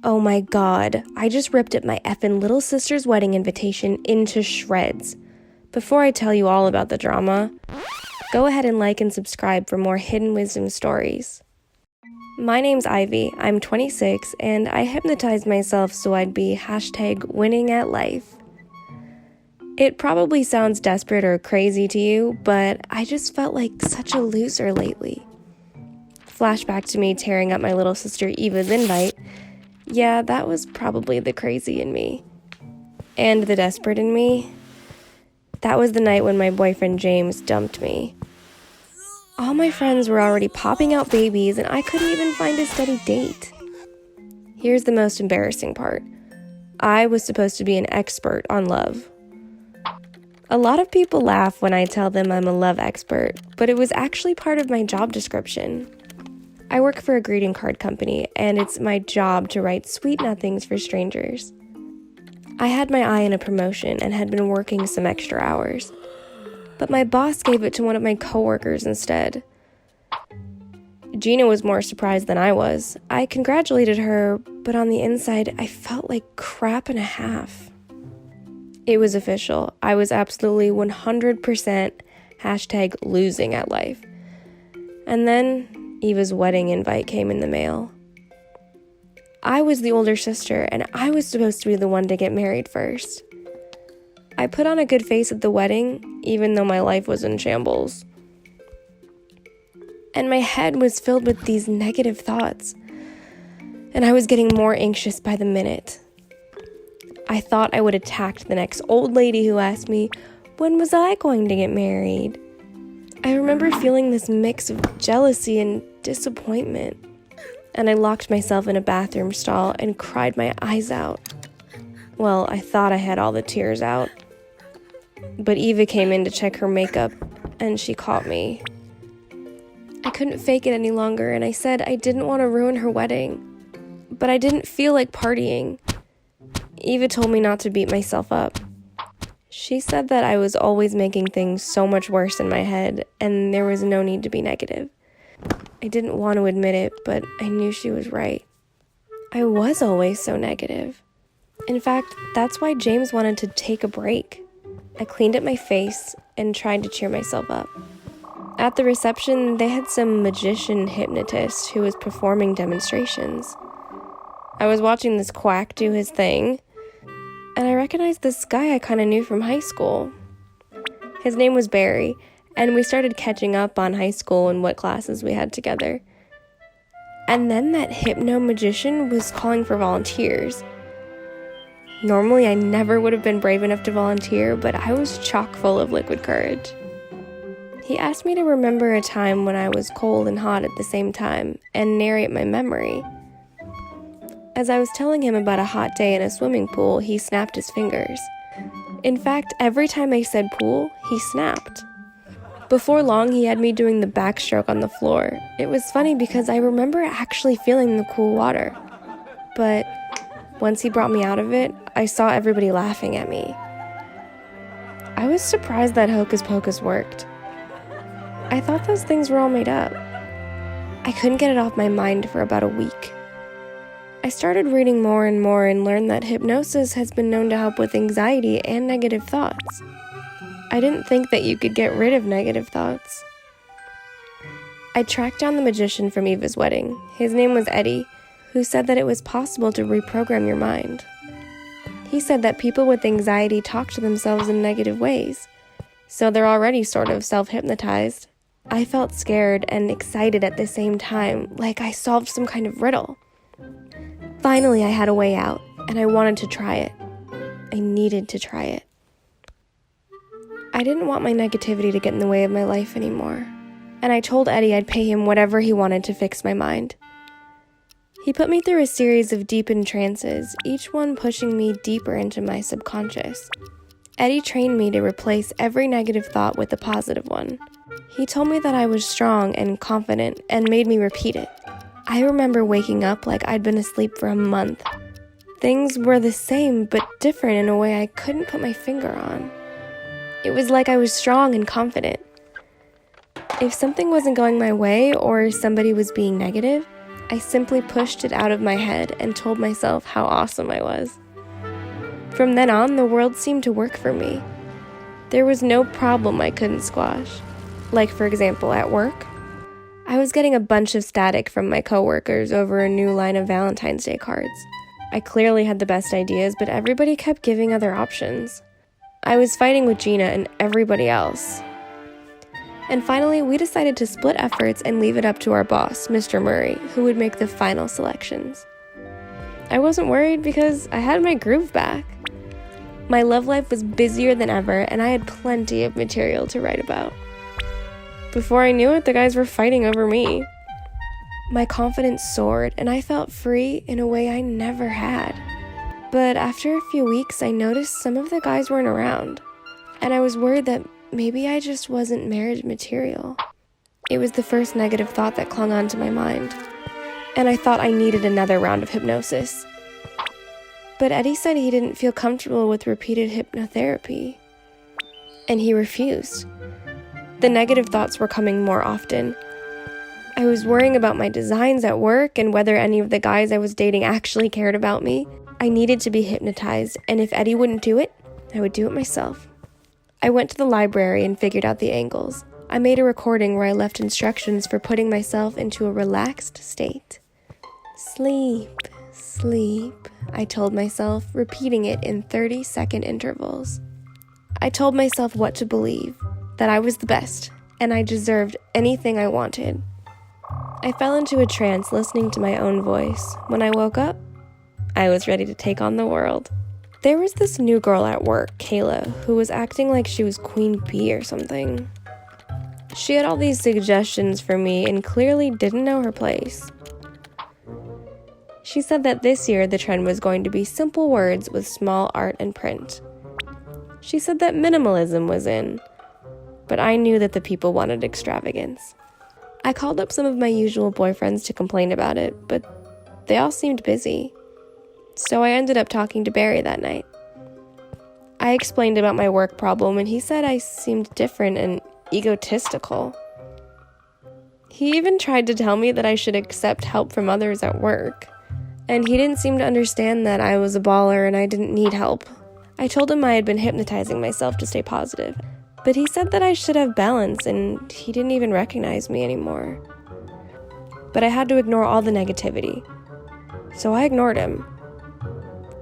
Oh my god, I just ripped up my effing little sister's wedding invitation into shreds. Before I tell you all about the drama, go ahead and like and subscribe for more hidden wisdom stories. My name's Ivy, I'm 26, and I hypnotized myself so I'd be #winning at life. It probably sounds desperate or crazy to you, but I just felt like such a loser lately. Flashback to me tearing up my little sister Eva's invite. Yeah, that was probably the crazy in me. And the desperate in me. That was the night when my boyfriend James dumped me. All my friends were already popping out babies, and I couldn't even find a steady date. Here's the most embarrassing part. I was supposed to be an expert on love. A lot of people laugh when I tell them I'm a love expert, but it was actually part of my job description. I work for a greeting card company, and it's my job to write sweet nothings for strangers. I had my eye on a promotion and had been working some extra hours, but my boss gave it to one of my coworkers instead. Gina was more surprised than I was. I congratulated her, but on the inside, I felt like crap and a half. It was official. I was absolutely 100% #losing at life. And then Eva's wedding invite came in the mail. I was the older sister, and I was supposed to be the one to get married first. I put on a good face at the wedding, even though my life was in shambles. And my head was filled with these negative thoughts, and I was getting more anxious by the minute. I thought I would attack the next old lady who asked me, when was I going to get married? I remember feeling this mix of jealousy and disappointment, and I locked myself in a bathroom stall and cried my eyes out. Well, I thought I had all the tears out, but Eva came in to check her makeup, and she caught me. I couldn't fake it any longer, and I said I didn't want to ruin her wedding, but I didn't feel like partying. Eva told me not to beat myself up. She said that I was always making things so much worse in my head, and there was no need to be negative. I didn't want to admit it, but I knew she was right. I was always so negative. In fact, that's why James wanted to take a break. I cleaned up my face and tried to cheer myself up. At the reception, they had some magician hypnotist who was performing demonstrations. I was watching this quack do his thing, and I recognized this guy I kind of knew from high school. His name was Barry, and we started catching up on high school and what classes we had together. And then that hypno-magician was calling for volunteers. Normally, I never would have been brave enough to volunteer, but I was chock full of liquid courage. He asked me to remember a time when I was cold and hot at the same time and narrate my memory. As I was telling him about a hot day in a swimming pool, he snapped his fingers. In fact, every time I said pool, he snapped. Before long, he had me doing the backstroke on the floor. It was funny because I remember actually feeling the cool water. But once he brought me out of it, I saw everybody laughing at me. I was surprised that Hocus Pocus worked. I thought those things were all made up. I couldn't get it off my mind for about a week. I started reading more and more and learned that hypnosis has been known to help with anxiety and negative thoughts. I didn't think that you could get rid of negative thoughts. I tracked down the magician from Eva's wedding. His name was Eddie, who said that it was possible to reprogram your mind. He said that people with anxiety talk to themselves in negative ways, so they're already sort of self-hypnotized. I felt scared and excited at the same time, like I solved some kind of riddle. Finally, I had a way out, and I wanted to try it. I needed to try it. I didn't want my negativity to get in the way of my life anymore, and I told Eddie I'd pay him whatever he wanted to fix my mind. He put me through a series of deepened trances, each one pushing me deeper into my subconscious. Eddie trained me to replace every negative thought with a positive one. He told me that I was strong and confident and made me repeat it. I remember waking up like I'd been asleep for a month. Things were the same but different in a way I couldn't put my finger on. It was like I was strong and confident. If something wasn't going my way or somebody was being negative, I simply pushed it out of my head and told myself how awesome I was. From then on, the world seemed to work for me. There was no problem I couldn't squash. Like, for example, at work, I was getting a bunch of static from my coworkers over a new line of Valentine's Day cards. I clearly had the best ideas, but everybody kept giving other options. I was fighting with Gina and everybody else. And finally, we decided to split efforts and leave it up to our boss, Mr. Murray, who would make the final selections. I wasn't worried because I had my groove back. My love life was busier than ever, and I had plenty of material to write about. Before I knew it, the guys were fighting over me. My confidence soared, and I felt free in a way I never had. But after a few weeks, I noticed some of the guys weren't around, and I was worried that maybe I just wasn't marriage material. It was the first negative thought that clung onto my mind, and I thought I needed another round of hypnosis. But Eddie said he didn't feel comfortable with repeated hypnotherapy, and he refused. The negative thoughts were coming more often. I was worrying about my designs at work and whether any of the guys I was dating actually cared about me. I needed to be hypnotized, and if Eddie wouldn't do it, I would do it myself. I went to the library and figured out the angles. I made a recording where I left instructions for putting myself into a relaxed state. Sleep, sleep, I told myself, repeating it in 30-second intervals. I told myself what to believe, that I was the best, and I deserved anything I wanted. I fell into a trance listening to my own voice. When I woke up, I was ready to take on the world. There was this new girl at work, Kayla, who was acting like she was Queen Bee or something. She had all these suggestions for me and clearly didn't know her place. She said that this year the trend was going to be simple words with small art and print. She said that minimalism was in, but I knew that the people wanted extravagance. I called up some of my usual boyfriends to complain about it, but they all seemed busy. So I ended up talking to Barry that night. I explained about my work problem, and he said I seemed different and egotistical. He even tried to tell me that I should accept help from others at work, and he didn't seem to understand that I was a baller and I didn't need help. I told him I had been hypnotizing myself to stay positive, but he said that I should have balance, and he didn't even recognize me anymore. But I had to ignore all the negativity, so I ignored him.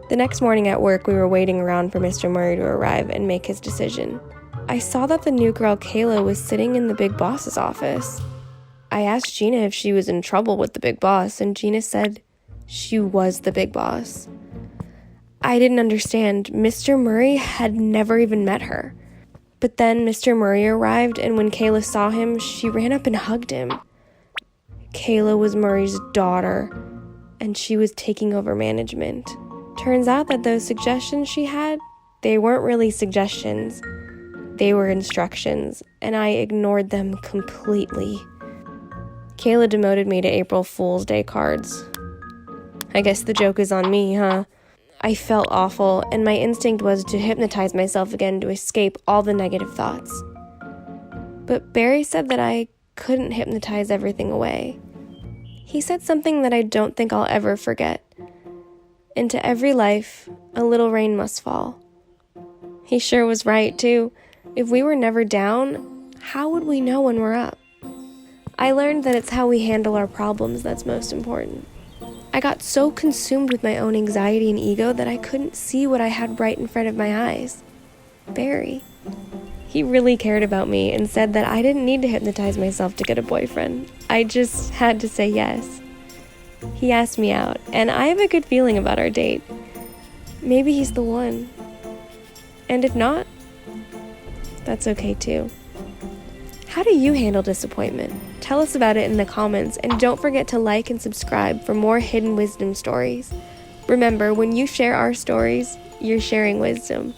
The next morning at work, we were waiting around for Mr. Murray to arrive and make his decision. I saw that the new girl, Kayla, was sitting in the big boss's office. I asked Gina if she was in trouble with the big boss, and Gina said she was the big boss. I didn't understand. Mr. Murray had never even met her. But then Mr. Murray arrived, and when Kayla saw him, she ran up and hugged him. Kayla was Murray's daughter, and she was taking over management. Turns out that those suggestions she had, they weren't really suggestions. They were instructions, and I ignored them completely. Kayla demoted me to April Fool's Day cards. I guess the joke is on me, huh? I felt awful, and my instinct was to hypnotize myself again to escape all the negative thoughts. But Barry said that I couldn't hypnotize everything away. He said something that I don't think I'll ever forget. Into every life, a little rain must fall. He sure was right, too. If we were never down, how would we know when we're up? I learned that it's how we handle our problems that's most important. I got so consumed with my own anxiety and ego that I couldn't see what I had right in front of my eyes. Barry. He really cared about me and said that I didn't need to hypnotize myself to get a boyfriend. I just had to say yes. He asked me out, and I have a good feeling about our date. Maybe he's the one. And if not, that's okay too. How do you handle disappointment? Tell us about it in the comments, and don't forget to like and subscribe for more hidden wisdom stories. Remember, when you share our stories, you're sharing wisdom.